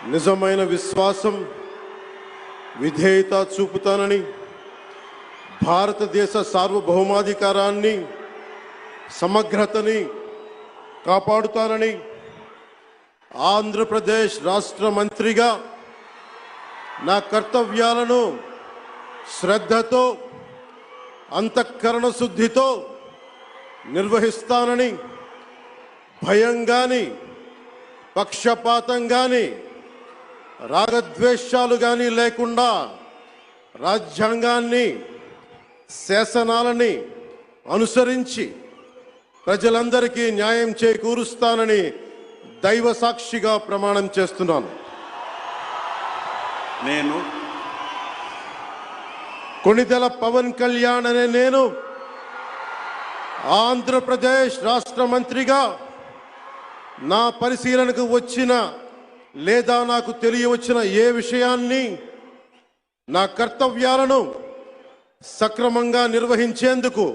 నిజమైన విశ్వాసం విధేయత చూపుతానని భారతదేశ సార్వభౌమాధికారాన్ని సమగ్రతని కాపాడుతానని ఆంధ్రప్రదేశ్ రాష్ట్ర మంత్రిగా నా కర్తవ్యాలను శ్రద్ధతో అంతఃకరణ శుద్ధితో నిర్వహిస్తానని భయం గాని పక్షపాతం గాని రాగద్వేషాలు గాని లేకుండా రాజ్యాంగాన్ని శాసనాలని అనుసరించి ప్రజలందరికీ న్యాయం చేకూరుస్తానని దైవ సాక్షిగా ప్రమాణం చేస్తున్నాను. నేను కొణిదెల పవన్ కళ్యాణ్ అనే నేను ఆంధ్రప్రదేశ్ రాష్ట్ర మంత్రిగా నా పరిశీలనకు వచ్చిన లేదా నాకు తెలియవచ్చిన ఏ విషయాన్ని నా కర్తవ్యాలను సక్రమంగా నిర్వహించేందుకు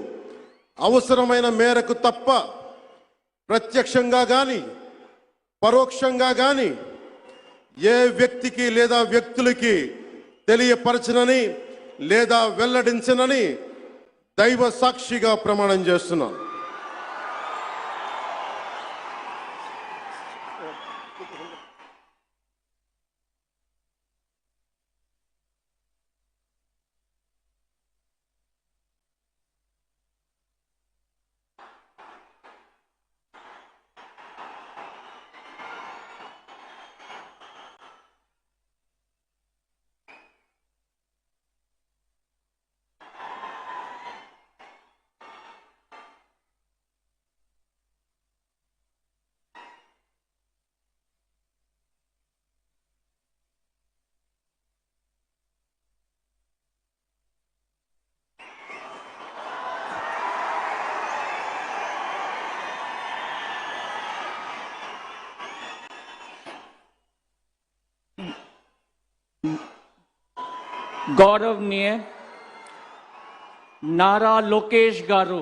అవసరమైన మేరకు తప్ప ప్రత్యక్షంగా గాని పరోక్షంగా గాని ఏ వ్యక్తికి లేదా వ్యక్తులకి తెలియపరచనని లేదా వెల్లడించనని దైవ సాక్షిగా ప్రమాణం చేస్తున్నాను. गौरवनीय नारा लोकेश गारू